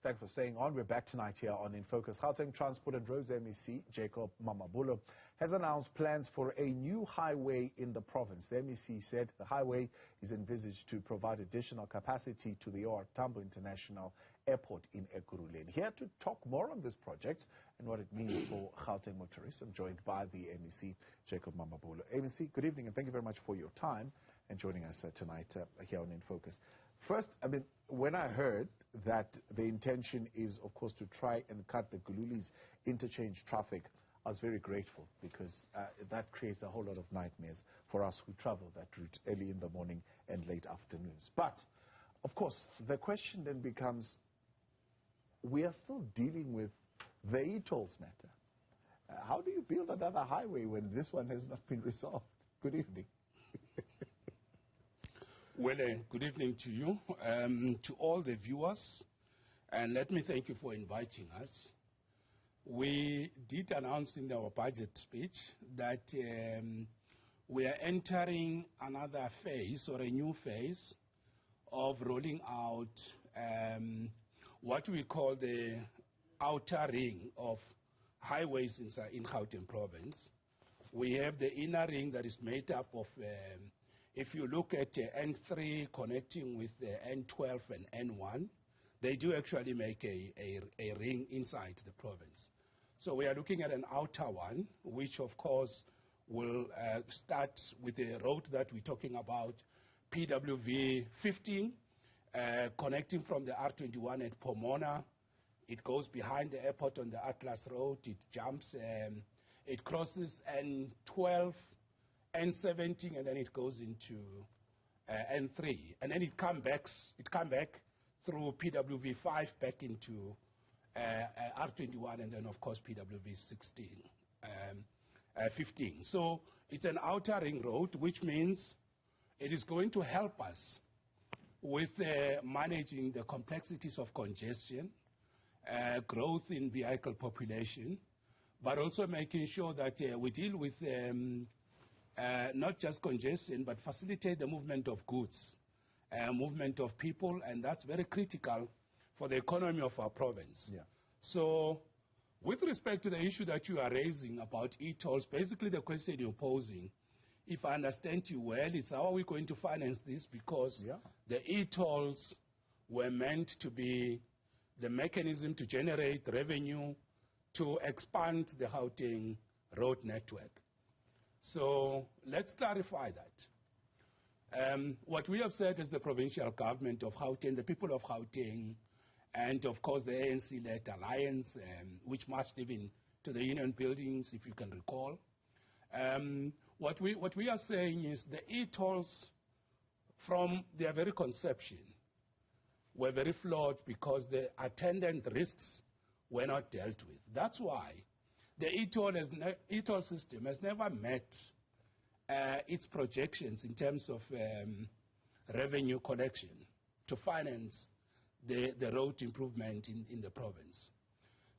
Thanks for staying on. We're back tonight here on In Focus. Gauteng Transport and Roads MEC, Jacob Mamabolo, has announced plans for a new highway in the province. The MEC said the highway is envisaged to provide additional capacity to the Tambo International Airport in Ekurhuleni. Here to talk more on this project and what it means for Gauteng motorists, I'm joined by the MEC, Jacob Mamabolo. MEC, good evening and thank you very much for your time and joining us tonight here on In Focus. First, when I heard that the intention is, of course, to try and cut the Gululi's interchange traffic, I was very grateful because that creates a whole lot of nightmares for us who travel that route early in the morning and late afternoons. But, of course, the question then becomes, we are still dealing with the e-tolls matter. How do you build another highway when this one has not been resolved? Good evening. Well, good evening to you, to all the viewers, and let me thank you for inviting us. We did announce in our budget speech that we are entering another phase or a new phase of rolling out what we call the outer ring of highways in Gauteng province. We have the inner ring that is made up of if you look at N3 connecting with the N12 and N1, they do actually make a ring inside the province. So we are looking at an outer one, which of course will start with the road that we're talking about, PWV 15, connecting from the R21 at Pomona. It goes behind the airport on the Atlas Road. It jumps, it crosses N12, N17, and then it goes into N3, and then it come back through PWV 5 back into R21, and then of course PWV 15. So it's an outer ring road, which means it is going to help us with managing the complexities of congestion, growth in vehicle population, but also making sure that we deal with not just congestion, but facilitate the movement of goods, movement of people, and that's very critical for the economy of our province. Yeah. So, with respect to the issue that you are raising about e-tolls, basically the question you're posing, if I understand you well, is how are we going to finance this? Because the e-tolls were meant to be the mechanism to generate revenue to expand the Gauteng road network. So let's clarify that. What we have said is the provincial government of Gauteng, the people of Gauteng, and of course the ANC-led alliance, which marched even to the union buildings, if you can recall. What we are saying is the e-tolls, from their very conception, were very flawed because the attendant risks were not dealt with. That's why the e-toll system has never met its projections in terms of revenue collection to finance the road improvement in the province.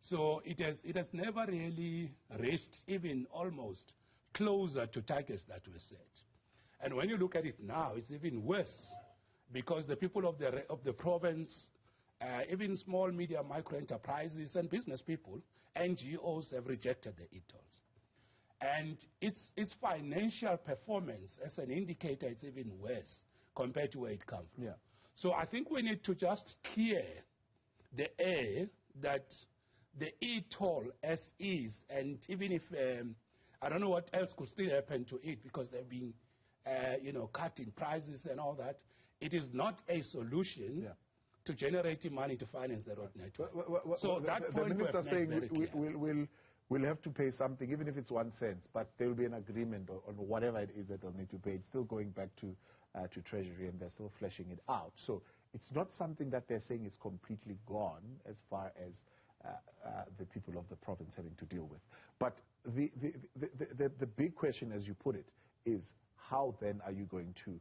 So it has never really reached even almost closer to targets that were set. And when you look at it now, it's even worse because the people of the province, even small, medium, micro enterprises and business people, NGOs have rejected the e-tolls. And its financial performance as an indicator is even worse compared to where it comes from. Yeah. So I think we need to just clear the air that the e-toll as is, and even if, I don't know what else could still happen to it because they've been, cutting prices and all that, it is not a solution to generating money to finance the road network. So that point the minister saying we'll have to pay something, even if it's 1 cent, but there will be an agreement on whatever it is that they'll need to pay. It's still going back to Treasury, and they're still fleshing it out. So it's not something that they're saying is completely gone as far as the people of the province having to deal with. But the big question, as you put it, is how then are you going to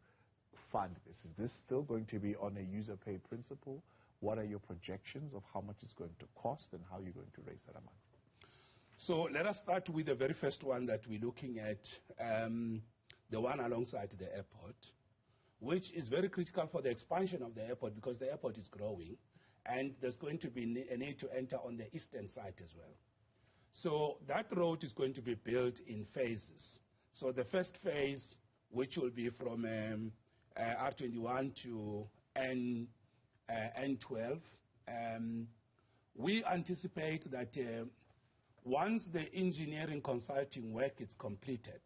fund this? Is this still going to be on a user pay principle? What are your projections of how much it's going to cost and how you're going to raise that amount? So let us start with the very first one that we're looking at, the one alongside the airport, which is very critical for the expansion of the airport because the airport is growing and there's going to be a need to enter on the eastern side as well. So that road is going to be built in phases. So the first phase, which will be from R21 to N12, we anticipate that once the engineering consulting work is completed,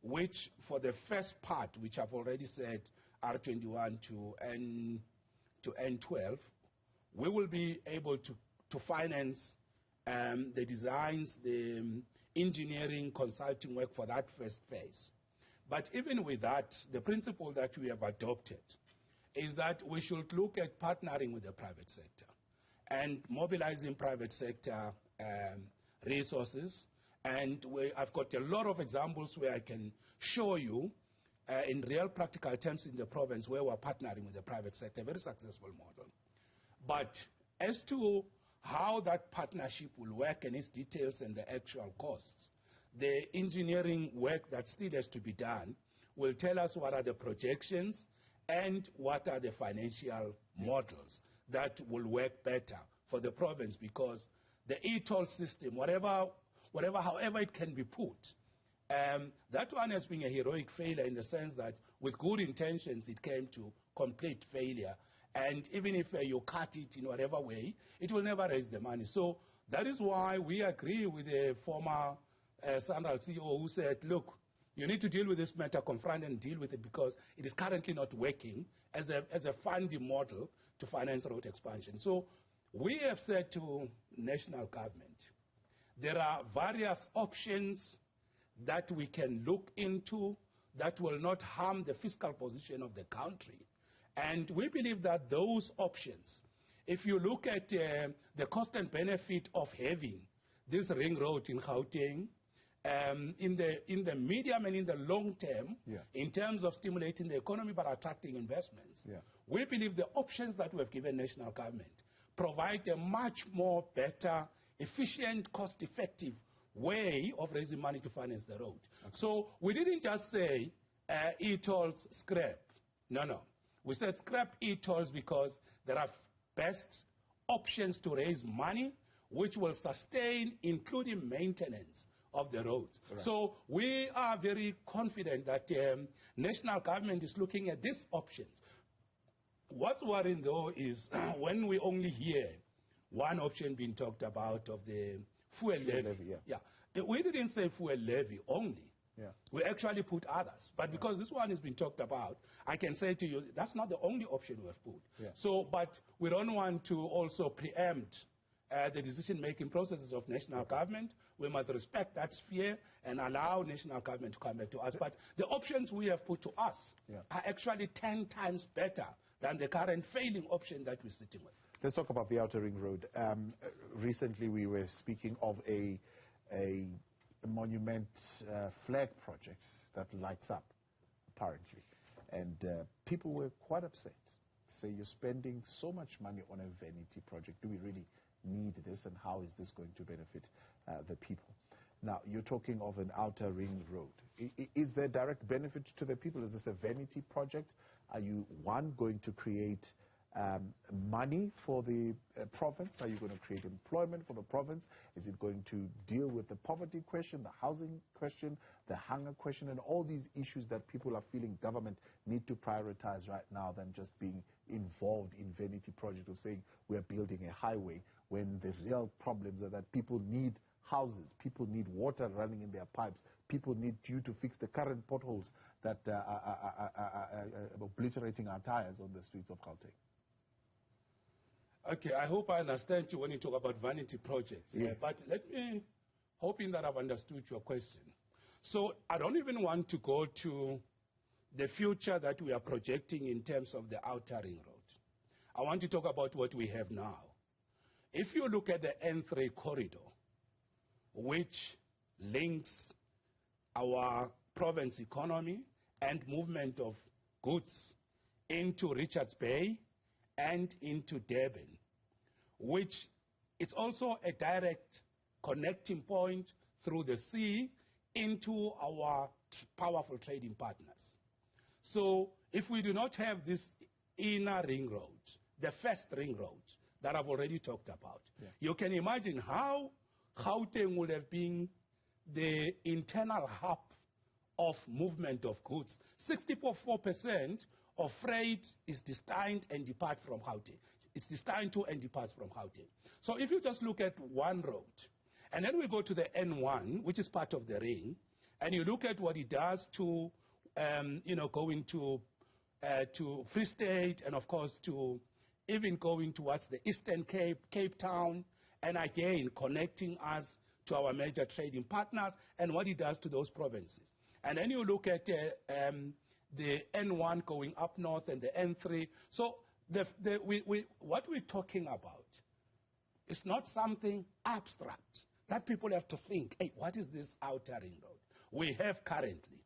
which for the first part, which I've already said, R21 to N12, we will be able to finance the designs, the engineering consulting work for that first phase. But even with that, the principle that we have adopted is that we should look at partnering with the private sector and mobilizing private sector resources. And I've got a lot of examples where I can show you in real practical terms in the province where we're partnering with the private sector, a very successful model. But as to how that partnership will work and its details and the actual costs, the engineering work that still has to be done will tell us what are the projections and what are the financial models that will work better for the province, because the e-toll system, however it can be put, that one has been a heroic failure in the sense that with good intentions it came to complete failure. And even if you cut it in whatever way, it will never raise the money. So that is why we agree with the former Sandral CEO who said, look, you need to deal with this matter, confront and deal with it, because it is currently not working as a funding model to finance road expansion. So we have said to national government, there are various options that we can look into that will not harm the fiscal position of the country. And we believe that those options, if you look at the cost and benefit of having this ring road in Gauteng, in the medium and in the long term, in terms of stimulating the economy but attracting investments, we believe the options that we have given national government provide a much more better, efficient, cost-effective way of raising money to finance the road. Okay. So we didn't just say e-tolls scrap. No. We said scrap e-tolls because there are best options to raise money which will sustain, including maintenance of the roads. Right. So we are very confident that national government is looking at these options. What's worrying though is when we only hear one option being talked about of the fuel levy. We didn't say fuel levy only. We actually put others. But because this one has been talked about, I can say to you, that's not the only option we have put. So, but we don't want to also preempt the decision-making processes of national government. We must respect that sphere and allow national government to come back to us. But the options we have put to us are actually 10 times better than the current failing option that we're sitting with. Let's talk about the Outer Ring Road. Recently we were speaking of a monument flag project that lights up, apparently. And people were quite upset to say you're spending so much money on a vanity project. Do we really need this, and how is this going to benefit the people? Now, you're talking of an Outer Ring Road. Is there direct benefit to the people? Is this a vanity project? Are you, one, going to create money for the province? Are you going to create employment for the province? Is it going to deal with the poverty question, the housing question, the hunger question, and all these issues that people are feeling government need to prioritize right now than just being involved in vanity project of saying we're building a highway, when the real problems are that people need houses, people need water running in their pipes, people need you to fix the current potholes that are obliterating our tires on the streets of Gauteng. Okay, I hope I understand you when you talk about vanity projects. But let me, hoping that I've understood your question. So I don't even want to go to the future that we are projecting in terms of the Outer Ring Road. I want to talk about what we have now. If you look at the N3 corridor, which links our province economy and movement of goods into Richards Bay and into Durban, which is also a direct connecting point through the sea into our powerful trading partners. So if we do not have this inner ring road, the first ring road, that I've already talked about. Yeah. You can imagine how Gauteng would have been the internal hub of movement of goods. 64% of freight is destined and depart from Gauteng. It's destined to and departs from Gauteng. So if you just look at one road, and then we go to the N1, which is part of the ring, and you look at what it does to, going to Free State, and of course to even going towards the Eastern Cape, Cape Town, and again connecting us to our major trading partners, and what it does to those provinces. And then you look at the N1 going up north and the N3. So what we're talking about is not something abstract that people have to think, hey, what is this outer ring road? We have currently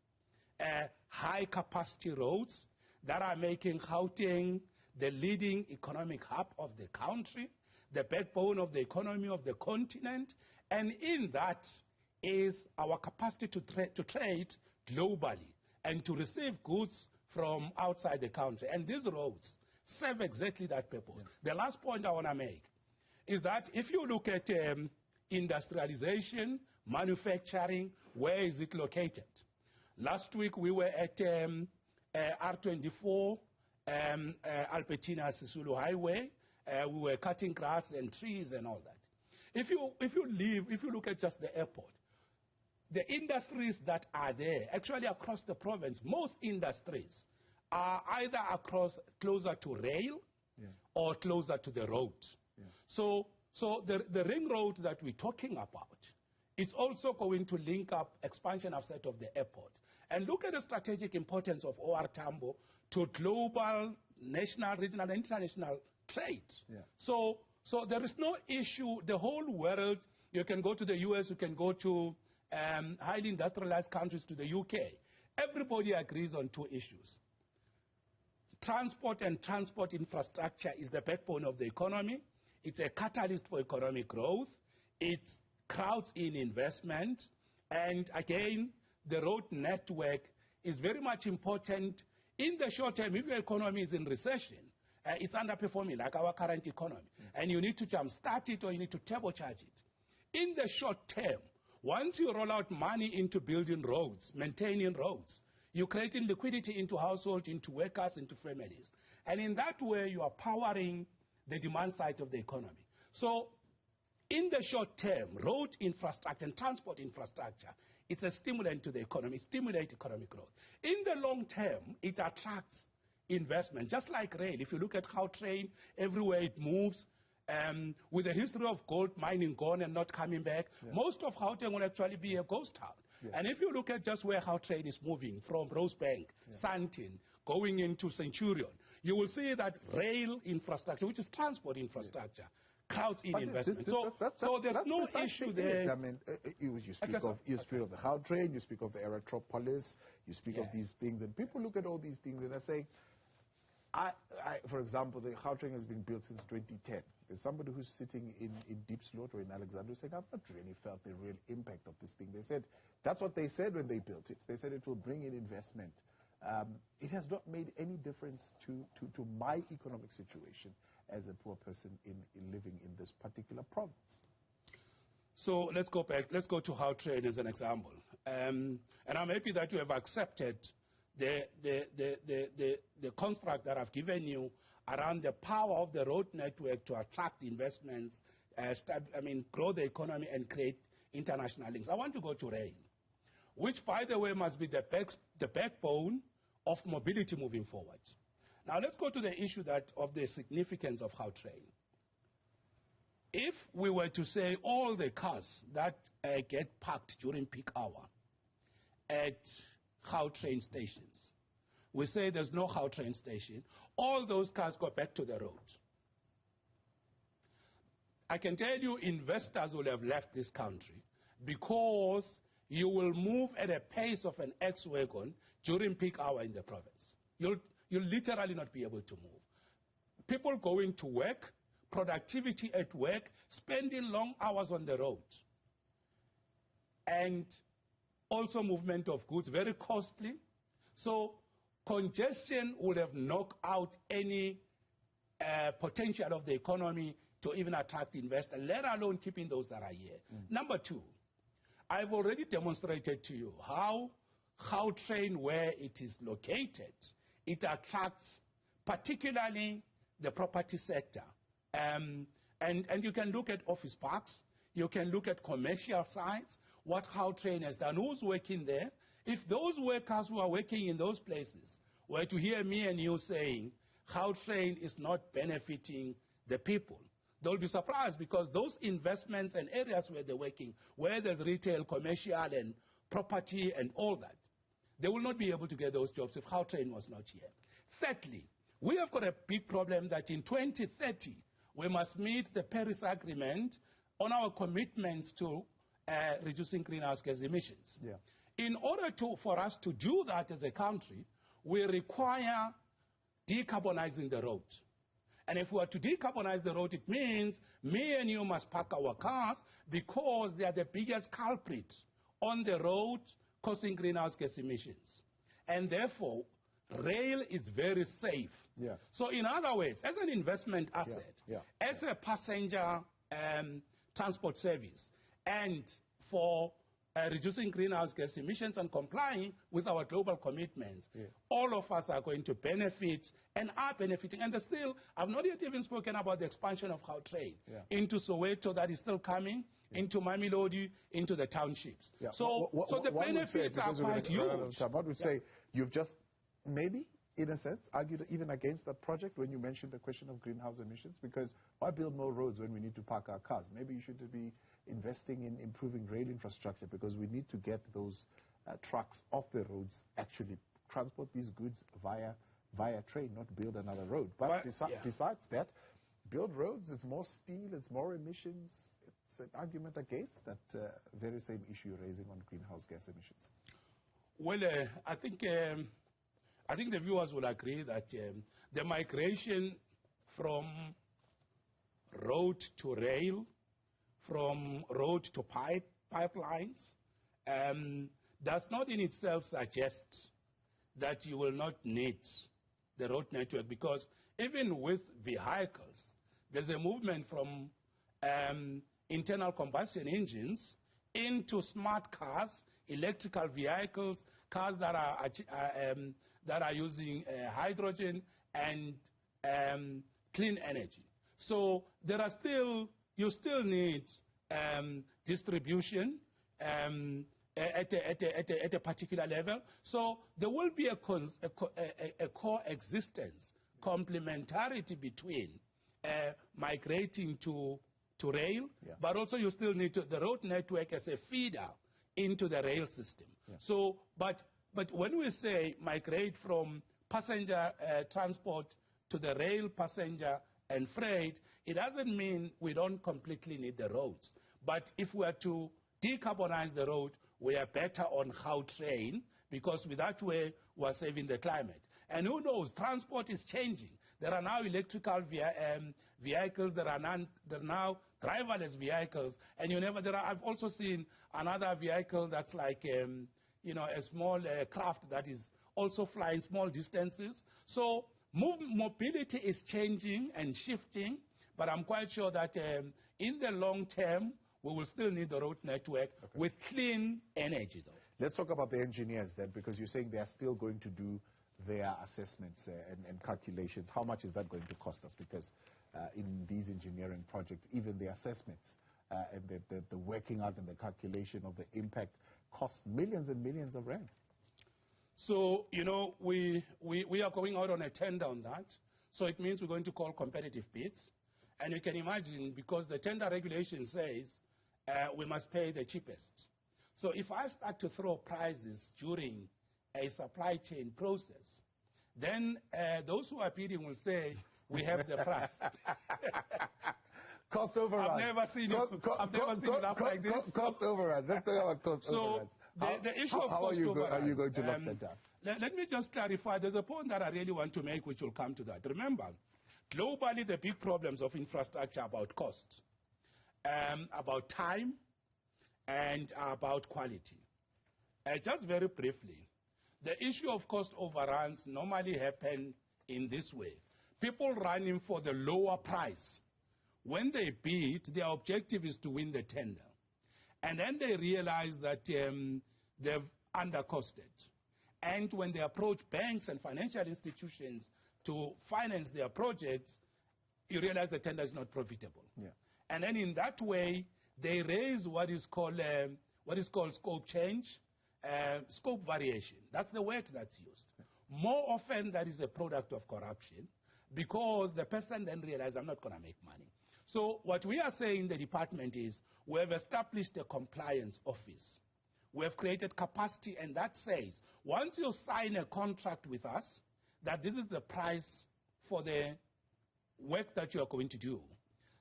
high capacity roads that are making Gauteng the leading economic hub of the country, the backbone of the economy of the continent, and in that is our capacity to trade globally and to receive goods from outside the country. And these roads serve exactly that purpose. Yeah. The last point I want to make is that if you look at industrialization, manufacturing, where is it located? Last week we were at R24, Albertina Sisulu Highway. We were cutting grass and trees and all that. If you look at just the airport, the industries that are there, actually across the province, most industries are either closer to rail or closer to the road. Yeah. So the ring road that we're talking about, it's also going to link up expansion outside of the airport. And look at the strategic importance of OR Tambo to global, national, regional, and international trade. Yeah. So there is no issue. The whole world, you can go to the US, you can go to highly industrialized countries, to the UK. Everybody agrees on two issues. Transport and transport infrastructure is the backbone of the economy. It's a catalyst for economic growth. It crowds in investment. And again, the road network is very much important. In the short term, if your economy is in recession, it's underperforming like our current economy. And you need to jumpstart it or you need to turbocharge it. In the short term, once you roll out money into building roads, maintaining roads, you're creating liquidity into households, into workers, into families. And in that way, you are powering the demand side of the economy. So in the short term, road infrastructure and transport infrastructure, it's a stimulant to the economy, stimulates economic growth. In the long term, it attracts investment, just like rail. If you look at how train, everywhere it moves, with a history of gold mining gone and not coming back, most of Gauteng will actually be a ghost town. And if you look at just where Gautrain is moving from Rosebank, Sandton, going into Centurion, you will see that rail infrastructure, which is transport infrastructure, crowds in investment. So there's no issue there. I mean, you speak of the Gautrain, you speak of the Aerotropolis, you speak of these things, and people look at all these things and they say, for example, the Gauteng has been built since 2010. There's somebody who's sitting in Deep Slot or in Alexandra saying, I've not really felt the real impact of this thing. They said, that's what they said when they built it. They said it will bring in investment. It has not made any difference to my economic situation as a poor person in living in this particular province. So let's go back. Let's go to Gautrain as an example. And I'm happy that you have accepted the construct that I've given you around the power of the road network to attract investments, grow the economy and create international links. I want to go to rail, which, by the way, must be the backbone of mobility moving forward. Now, let's go to the issue of the significance of Gautrain. If we were to say all the cars that get parked during peak hour at Gautrain stations, we say there's no Gautrain station, all those cars go back to the road. I can tell you investors will have left this country because you will move at a pace of an X-Wagon during peak hour in the province. You'll literally not be able to move. People going to work, productivity at work, spending long hours on the road. And also movement of goods, very costly. So congestion would have knocked out any potential of the economy to even attract investors, let alone keeping those that are here. Number two, I've already demonstrated to you how Gautrain, where it is located, it attracts particularly the property sector. And you can look at office parks, you can look at commercial sites, what Gautrain has done, who's working there. If those workers who are working in those places were to hear me and you saying Gautrain is not benefiting the people, they'll be surprised, because those investments and areas where they're working, where there's retail, commercial and property and all that, they will not be able to get those jobs if Gautrain was not here. Thirdly, we have got a big problem that in 2030, we must meet the Paris Agreement on our commitments to reducing greenhouse gas emissions. Yeah. In order for us to do that as a country, we require decarbonizing the road. And if we are to decarbonize the road, it means me and you must park our cars, because they are the biggest culprit on the road causing greenhouse gas emissions. And therefore, rail is very safe. Yeah. So in other words, as an investment asset, as a passenger transport service, and for reducing greenhouse gas emissions and complying with our global commitments, all of us are going to benefit and are benefiting. And still, I've not yet even spoken about the expansion of Gautrain into Soweto, that is still coming, into Mamabolo, into the townships. So the benefits are quite huge. What would say you've just maybe, in a sense, argued even against that project when you mentioned the question of greenhouse emissions? Because why build more roads when we need to park our cars? Maybe you should be investing in improving rail infrastructure, because we need to get those trucks off the roads, actually transport these goods via train, not build another road. But besides that, build roads, it's more steel, it's more emissions. It's an argument against that very same issue you're raising on greenhouse gas emissions. Well, I think the viewers will agree that the migration from road to rail, from road to pipelines, does not in itself suggest that you will not need the road network, because even with vehicles, there's a movement from internal combustion engines into smart cars, electrical vehicles, cars that are using hydrogen and clean energy. So there are you still need distribution at a particular level. So there will be a coexistence, complementarity between migrating to rail, but also you still need the road network as a feeder into the rail system. So, but when we say migrate from passenger transport to the rail, passenger and freight, it doesn't mean we don't completely need the roads. But if we are to decarbonize the road, we are better on Gautrain, because with that way we are saving the climate. And who knows, transport is changing. There are now electrical vehicles, there are now driverless vehicles, and I've also seen another vehicle that's like a small craft that is also flying small distances. So mobility is changing and shifting, but I'm quite sure that in the long term, we will still need the road network with clean energy, though. Let's talk about the engineers then, because you're saying they are still going to do their assessments and calculations. How much is that going to cost us? Because in these engineering projects, even the assessments and the working out and the calculation of the impact costs millions and millions of rands. So, we are going out on a tender on that. So it means we're going to call competitive bids. And you can imagine, because the tender regulation says we must pay the cheapest. So if I start to throw prices during a supply chain process, then those who are bidding will say, we have the price. Cost overruns. I've never seen it up like this. Cost overruns. Let's talk about cost overruns. The issue of how cost overruns. Are you going to lock that down? Let me just clarify. There's a point that I really want to make, which will come to that. Remember, globally, the big problems of infrastructure are about cost, about time, and about quality. Just very briefly, the issue of cost overruns normally happen in this way. People running for the lower price when they bid, their objective is to win the tender. And then they realize that they've undercosted. And when they approach banks and financial institutions to finance their projects, you realize the tender is not profitable. Yeah. And then in that way, they raise what is called scope change, scope variation. That's the word that's used. More often, that is a product of corruption, because the person then realizes, I'm not going to make money. So what we are saying in the department is, we have established a compliance office. We have created capacity, and that says, once you sign a contract with us, that this is the price for the work that you are going to do.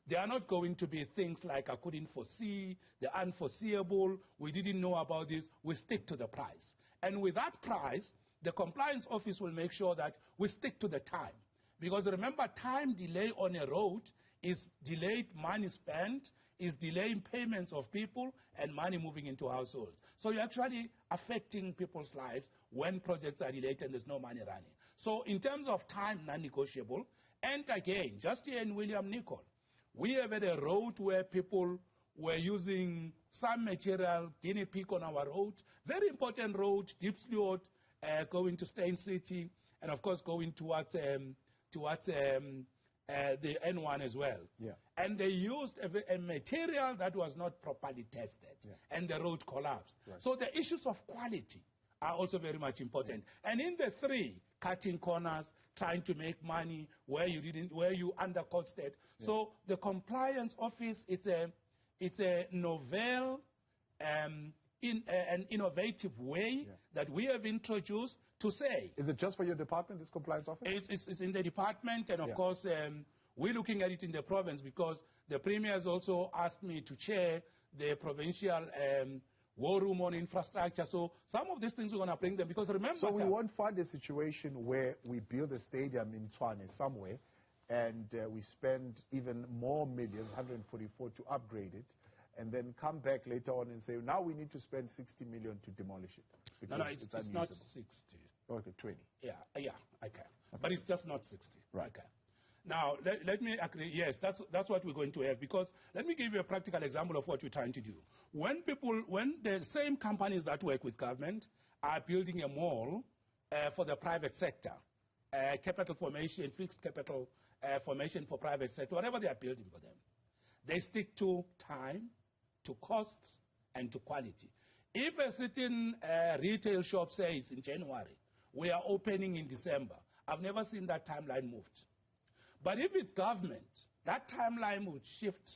There are not going to be things like, I couldn't foresee, the unforeseeable, we didn't know about this. We stick to the price. And with that price, the compliance office will make sure that we stick to the time. Because remember, time delay on a road is delayed money spent, is delaying payments of people, and money moving into households. So you're actually affecting people's lives when projects are delayed and there's no money running. So in terms of time, non-negotiable. And again, just here in William Nicol, we have had a road where people were using some material, guinea pig on our road, very important road, Deep Sloot, going to Stein City, and of course going towards the N1 as well. Yeah. And they used a material that was not properly tested, and the road collapsed. Right. So the issues of quality are also very much important. And in the three, cutting corners, trying to make money where you undercosted. So the compliance office, it's a novel, an innovative way that we have introduced to say. Is it just for your department, this compliance office? It's in the department, and of course, we're looking at it in the province, because the Premier has also asked me to chair the provincial war room on infrastructure. So some of these things we're going to bring them, because remember... So we won't find a situation where we build a stadium in Tshwane somewhere, and we spend even more millions, 144, to upgrade it, and then come back later on and say, now we need to spend 60 million to demolish it. No, it's not 60. Okay, 20. Yeah, okay. But it's just not 60. Right. Okay. Now, let me agree. Yes, that's what we're going to have, because let me give you a practical example of what we're trying to do. When the same companies that work with government are building a mall for the private sector, capital formation, fixed capital formation for private sector, whatever they are building for them, they stick to time, to costs, and to quality. If a certain retail shop says in January, we are opening in December, I've never seen that timeline moved. But if it's government, that timeline would shift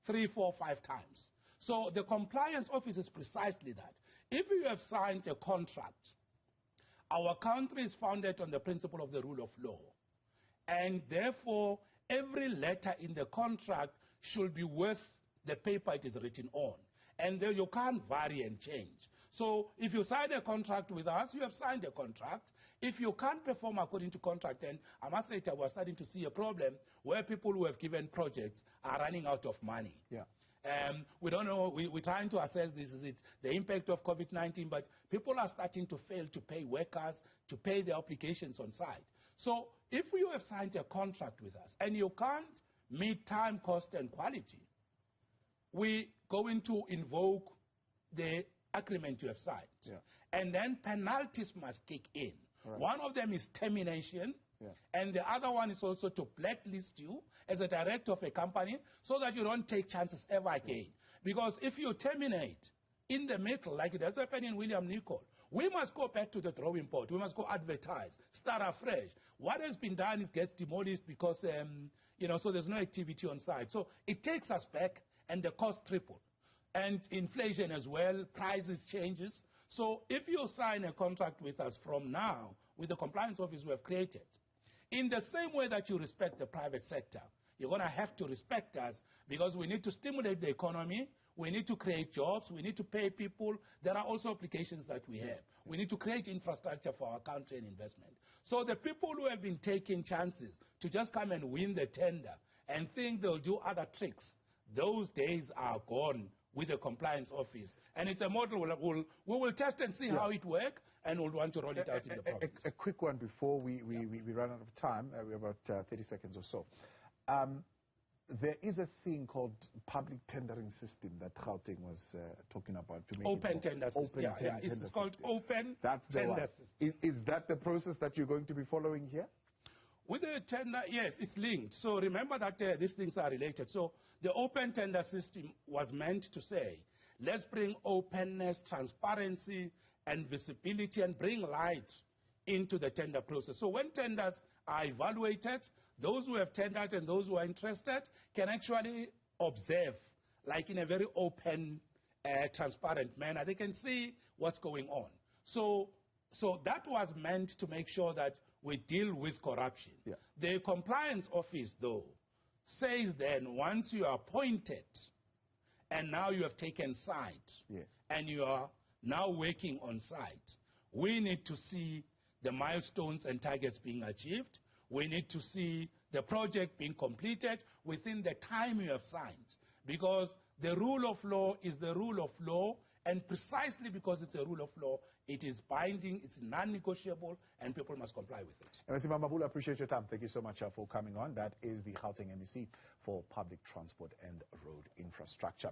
3, 4, 5 times. So the compliance office is precisely that. If you have signed a contract, our country is founded on the principle of the rule of law. And therefore, every letter in the contract should be worth the paper it is written on. And then you can't vary and change. So if you sign a contract with us, you have signed a contract. If you can't perform according to contract, then I must say that we're starting to see a problem where people who have given projects are running out of money. Yeah. We don't know, we're trying to assess this, is it the impact of COVID-19, but people are starting to fail to pay workers, to pay their obligations on site. So if you have signed a contract with us and you can't meet time, cost, and quality, we're going to invoke the agreement you have signed. Yeah. And then penalties must kick in. Right. One of them is termination, and the other one is also to blacklist you as a director of a company so that you don't take chances ever again. Because if you terminate in the middle, like it has happened in William Nicol, we must go back to the drawing board. We must go advertise, start afresh. What has been done is gets demolished because, so there's no activity on site. So it takes us back, and the cost triple. And inflation as well, prices changes. So if you sign a contract with us from now, with the compliance office we have created, in the same way that you respect the private sector, you're going to have to respect us, because we need to stimulate the economy, we need to create jobs, we need to pay people. There are also obligations that we have. We need to create infrastructure for our country and investment. So the people who have been taking chances to just come and win the tender and think they'll do other tricks, those days are gone with the compliance office. And it's a model we will test and see how it works, and we'll want to roll it out in the province. A quick one before we run out of time. We have about 30 seconds or so. there is a thing called public tendering system that Gauteng was talking about. To make open tender system. It's called open tender system. Is that the process that you're going to be following here? With the tender, yes, it's linked. So remember that these things are related. So the open tender system was meant to say, let's bring openness, transparency, and visibility and bring light into the tender process. So when tenders are evaluated, those who have tendered and those who are interested can actually observe, like in a very open, transparent manner. They can see what's going on. So that was meant to make sure that we deal with corruption. Yeah. The compliance office, though, says then once you are appointed and now you have taken site and you are now working on site, we need to see the milestones and targets being achieved. We need to see the project being completed within the time you have signed. Because the rule of law is the rule of law, and precisely because it's a rule of law, it is binding, it's non-negotiable, and people must comply with it. Mr. Mamabolo, I appreciate your time. Thank you so much for coming on. That is the Gauteng MEC for Public Transport and Road Infrastructure.